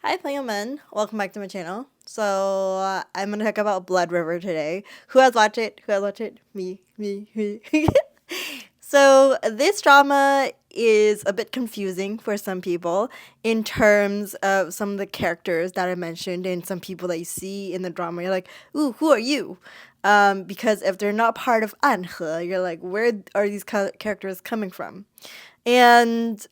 Hi, 朋友们. Welcome back to my channel. So, I'm going to talk about Blood River today. Who has watched it? Who has watched it? Me. So, this drama is a bit confusing for some people in terms of some of the characters that I mentioned and some people that you see in the drama. You're like, ooh, who are you? Because if they're not part of Anhe, you're like, where are these characters coming from? And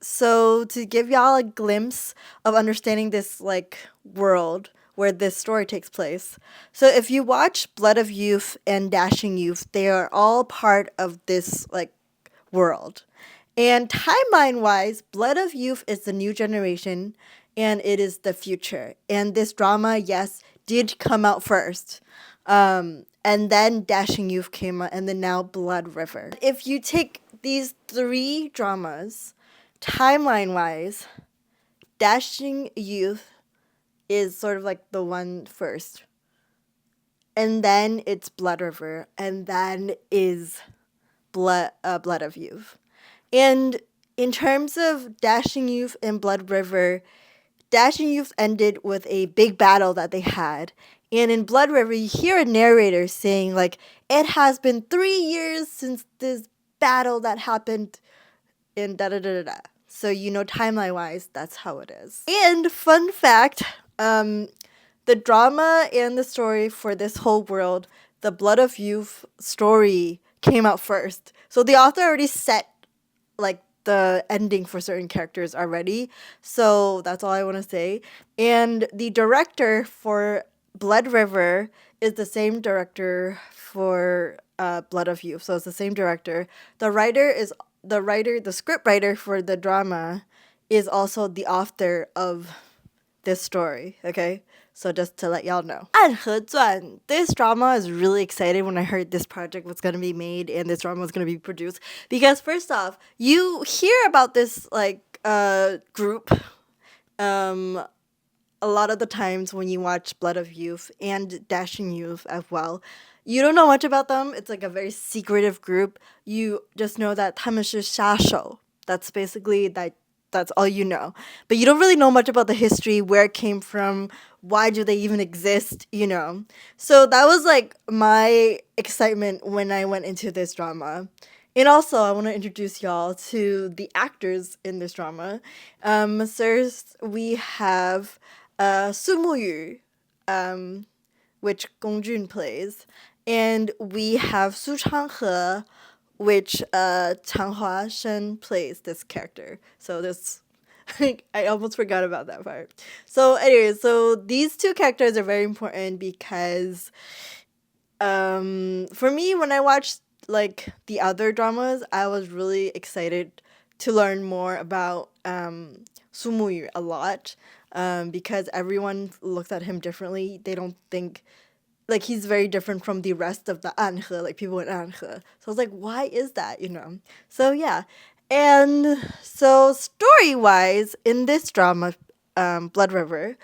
so to give y'all a glimpse of understanding this like world where this story takes place. So if you watch Blood of Youth and Dashing Youth, they are all part of this like world. And timeline wise, Blood of Youth is the new generation and it is the future. And this drama, yes, did come out first. And then Dashing Youth came out, and then now Blood River. If you take these three dramas, timeline wise, Dashing Youth is sort of like the one first. And then it's Blood River, and then is Blood of Youth. And in terms of Dashing Youth and Blood River, Dashing Youth ended with a big battle that they had. And in Blood River, you hear a narrator saying, like, it has been 3 years since this battle that happened in da da da da da. So, timeline wise, that's how it is. And fun fact, the drama and the story for this whole world, the Blood of Youth story came out first. So the author already set like the ending for certain characters already. So that's all I want to say. And the director for Blood River is the same director for Blood of Youth. So it's the same director. The script writer for the drama is also the author of this story, okay? So just to let y'all know. 暗河传, this drama is really excited when I heard this project was going to be made and this drama was going to be produced. Because first off, you hear about this group a lot of the times when you watch Blood of Youth and Dashing Youth as well. You don't know much about them. It's like a very secretive group. You just know that 他们是杀手. That's basically that's all you know. But you don't really know much about the history, where it came from, why do they even exist. So that was like my excitement when I went into this drama. And also, I want to introduce y'all to the actors in this drama. First, we have Sumu Yu, which Gong Jun plays. And we have Su Changhe, which Chang Hua Shen plays this character. So this I almost forgot about that part. So anyways, so these two characters are very important because for me, when I watched like the other dramas, I was really excited to learn more about Sumuyu a lot, because everyone looks at him differently. They don't think like he's very different from the rest of the Anhe, like people in Anhe. So I was like, why is that? So yeah. And so story wise, in this drama, Blood River,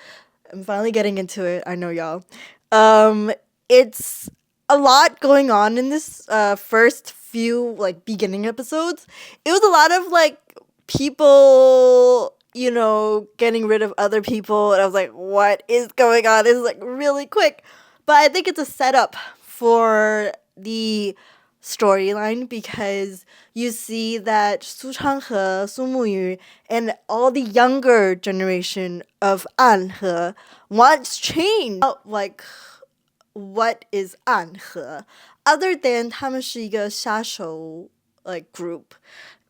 I'm finally getting into it. I know y'all. It's a lot going on in this first few like beginning episodes. It was a lot of like people, getting rid of other people, and I was like, what is going on? This is like really quick. But I think it's a setup for the storyline because you see that Su Changhe, Su Muyu, and all the younger generation of Anhe wants change. Like, what is Anhe? Other than 他们是一个杀手 like group.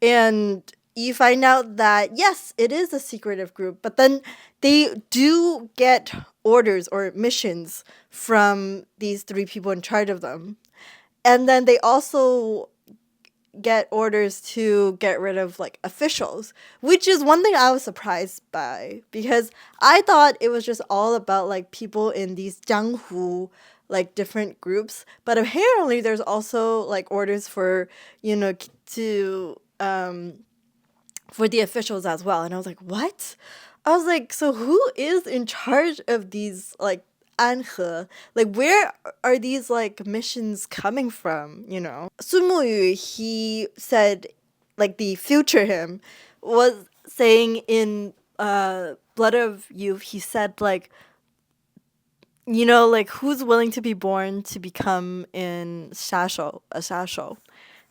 And you find out that yes, it is a secretive group, but then they do get orders or missions from these three people in charge of them. And then they also get orders to get rid of like officials, which is one thing I was surprised by because I thought it was just all about like people in these jianghu like different groups, but apparently there's also like orders for to for the officials as well. And I was like, what? I was like, so who is in charge of these like Anhe? Like, where are these like missions coming from? Sumu, he said, like the future him was saying in Blood of Youth, he said like, you know, like who's willing to be born to become in Shasho, a Shasho?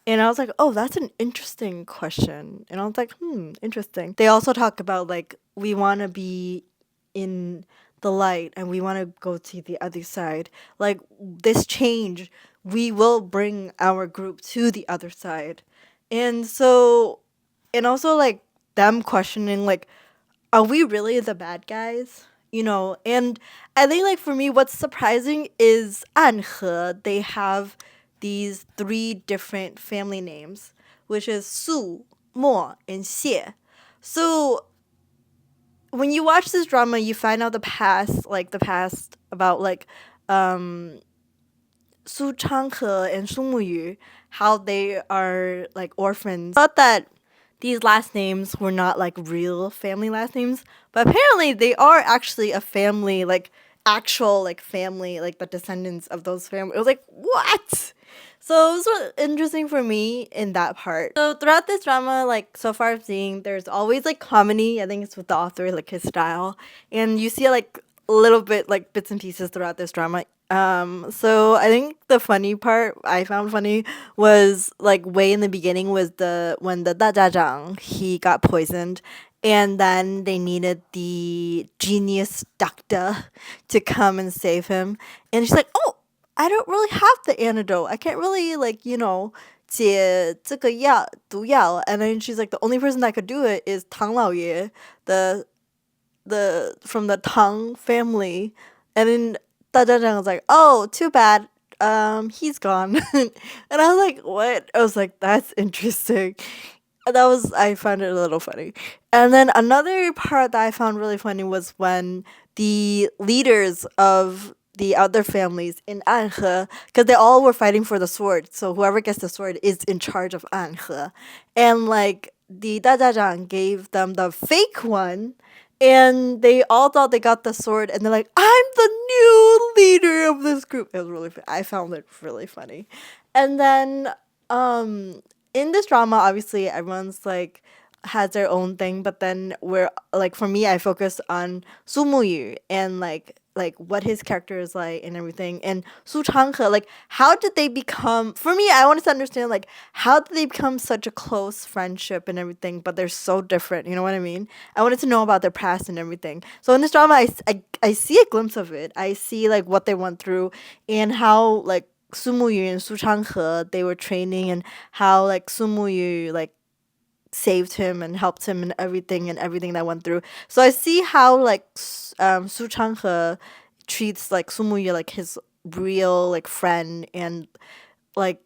And I was like, oh, that's an interesting question. And I was like, interesting. They also talk about like we want to be in the light and we want to go to the other side. Like this change, we will bring our group to the other side. And so, and also like them questioning like, are we really the bad guys? You know, and I think like for me, what's surprising is Anhe. They have these three different family names, which is Su, Mo, and Xie. So when you watch this drama, you find out the past about like Su Changhe and Su Muyu, how they are like orphans. Thought that these last names were not like real family last names, but apparently they are actually a family, like actual like family, like the descendants of those families. It was like, what? So it was sort of interesting for me in that part. So throughout this drama, like so far I'm seeing, there's always like comedy. I think it's with the author, like his style, and you see like a little bit like bits and pieces throughout this drama. So I think the funny part I found funny was like way in the beginning was the when the 大家长 he got poisoned, and then they needed the genius doctor to come and save him, and she's like, oh, I don't really have the antidote. I can't really like, you know, 解这个药毒药. And then she's like, the only person that could do it is Tang Lao Ye, the from the Tang family. And then Da Zhang Zhang was like, oh, too bad. He's gone. And I was like, what? I was like, that's interesting. That was, I found it a little funny. And then another part that I found really funny was when the leaders of the other families in Anhe, because they all were fighting for the sword. So whoever gets the sword is in charge of Anhe. And like the Dajajang gave them the fake one, and they all thought they got the sword, and they're like, I'm the new leader of this group. It was really I found it really funny. And then in this drama, obviously everyone's like has their own thing, but then we're like, for me, I focus on Su Muyu and like what his character is like and everything, and Su Changhe, like how did they become, for me I wanted to understand like how did they become such a close friendship and everything, but they're so different, you know what I mean? I wanted to know about their past and everything. So in this drama I see a glimpse of it. I see like what they went through and how like Su Muyu and Su Changhe they were training, and how like Su Muyu like saved him and helped him and everything that went through. So I see how like Su Changhe treats like Su Muyu like his real like friend, and like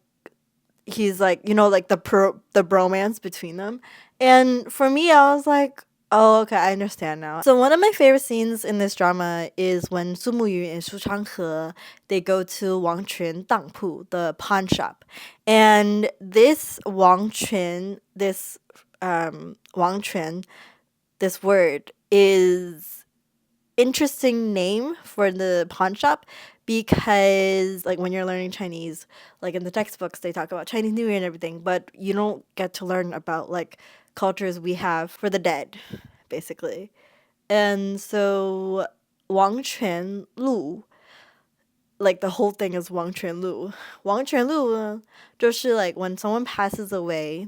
he's like, you know, like the bromance between them. And for me, I was like, oh, okay, I understand now. So one of my favorite scenes in this drama is when Su Muyu and Su Changhe they go to Wang Quan Dangpu, the pawn shop, and this Wang Quan, this Wang Quan, this word is interesting name for the pawn shop, because like when you're learning Chinese, like in the textbooks they talk about Chinese New Year and everything, but you don't get to learn about like cultures we have for the dead, basically. And so Wang Quan Lu, like the whole thing is Wang Quan Lu. Wang Quan Lu 就是 like when someone passes away,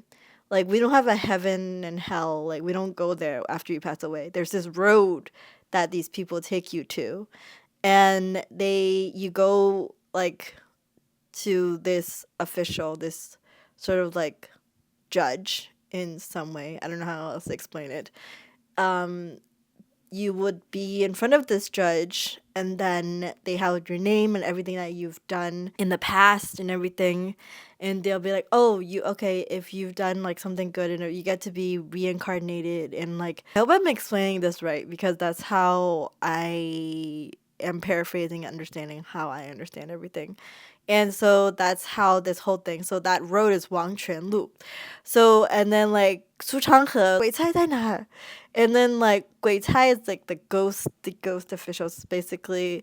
like we don't have a heaven and hell, like we don't go there after you pass away. There's this road that these people take you to, and you go like to this official, this sort of like judge in some way. I don't know how else to explain it. You would be in front of this judge, and then they have your name and everything that you've done in the past and everything, and they'll be like, oh, you okay, if you've done like something good and you get to be reincarnated. And like, I hope I'm explaining this right, because that's how I am paraphrasing, understanding how I understand everything. And so that's how this whole thing. So that road is Wang Quan Lu. So and then like Su Changhe, 鬼差在哪儿? And then like 鬼差 is like the ghost officials basically.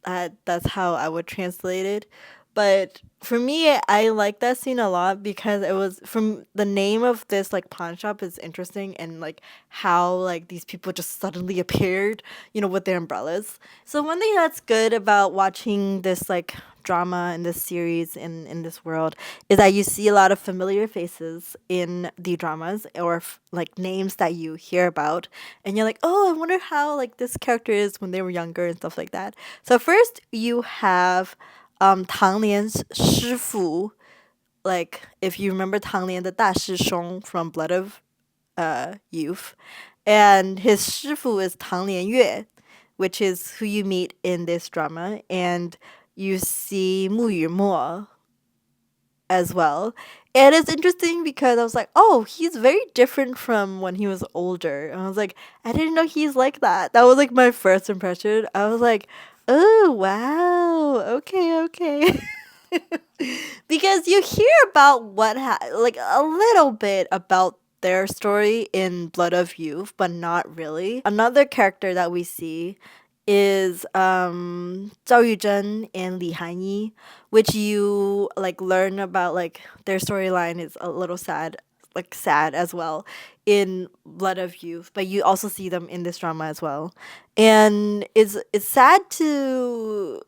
That's how I would translate it. But for me, I like that scene a lot because it was from the name of this like pawn shop is interesting, and like how like these people just suddenly appeared, with their umbrellas. So one thing that's good about watching this like drama in this series in this world is that you see a lot of familiar faces in the dramas, or like names that you hear about, and you're like, oh, I wonder how like this character is when they were younger and stuff like that. So first you have Tang Lian's 师傅, like if you remember Tang Lian, the 大师兄 from Blood of Youth, and his 师傅 is Tang Lianyue, which is who you meet in this drama, and you see Mu Yumo as well. And it's interesting because I was like, oh, he's very different from when he was older. And I was like, I didn't know he's like that. That was like my first impression. I was like, oh, wow. Okay, okay. Because you hear about like a little bit about their story in Blood of Youth, but not really. Another character that we see is Zhao Yuzhen and Li Hanyi, which you like learn about like their storyline is a little sad, like sad as well in Blood of Youth, but you also see them in this drama as well. And it's sad to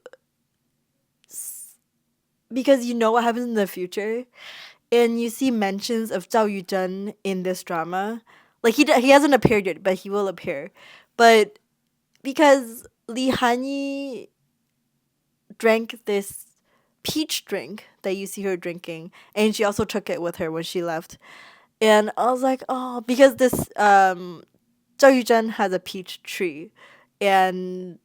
because you know what happens in the future, and you see mentions of Zhao Yuzhen in this drama. Like he hasn't appeared yet, but he will appear. But because Li Hanyi drank this peach drink that you see her drinking, and she also took it with her when she left. And I was like, oh, because this Zhao Yuzhen has a peach tree, and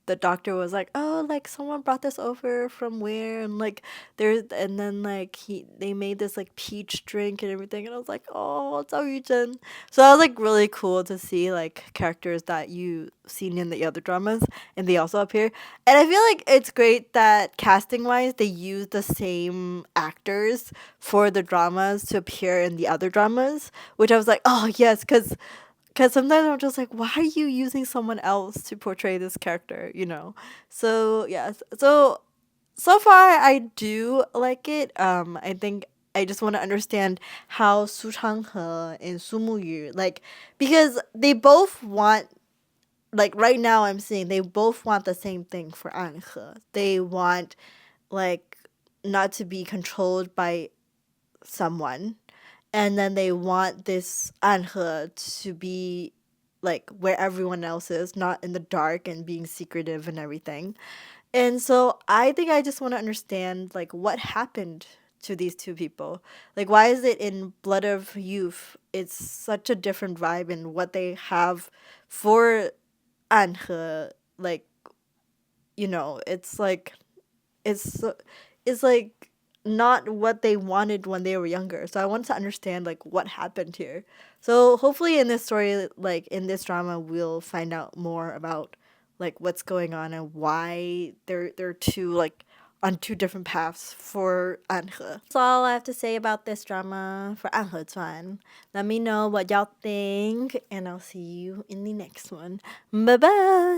the doctor was like, oh, like someone brought this over from where, and like and then like they made this like peach drink and everything, and I was like, oh, Zhao Yuzhen. So that was like really cool to see like characters that you seen in the other dramas, and they also appear. And I feel like it's great that casting wise they use the same actors for the dramas to appear in the other dramas, which I was like, oh yes, because sometimes I'm just like, why are you using someone else to portray this character, So yes, so far I do like it. I think I just want to understand how Su Changhe and Su Muyu, like, because they both want, like right now I'm seeing they both want the same thing for Anhe. They want like not to be controlled by someone, and then they want this Anhe to be like where everyone else is, not in the dark and being secretive and everything. And so I think I just want to understand like what happened to these two people. Like why is it in Blood of Youth it's such a different vibe in what they have for Anhe, like it's like it's it's like not what they wanted when they were younger. So I wanted to understand like what happened here. So hopefully in this story, like in this drama, we'll find out more about like what's going on and why they're two like on two different paths for Anhe. That's all I have to say about this drama for Anhe Chuan. Let me know what y'all think, and I'll see you in the next one. Bye bye.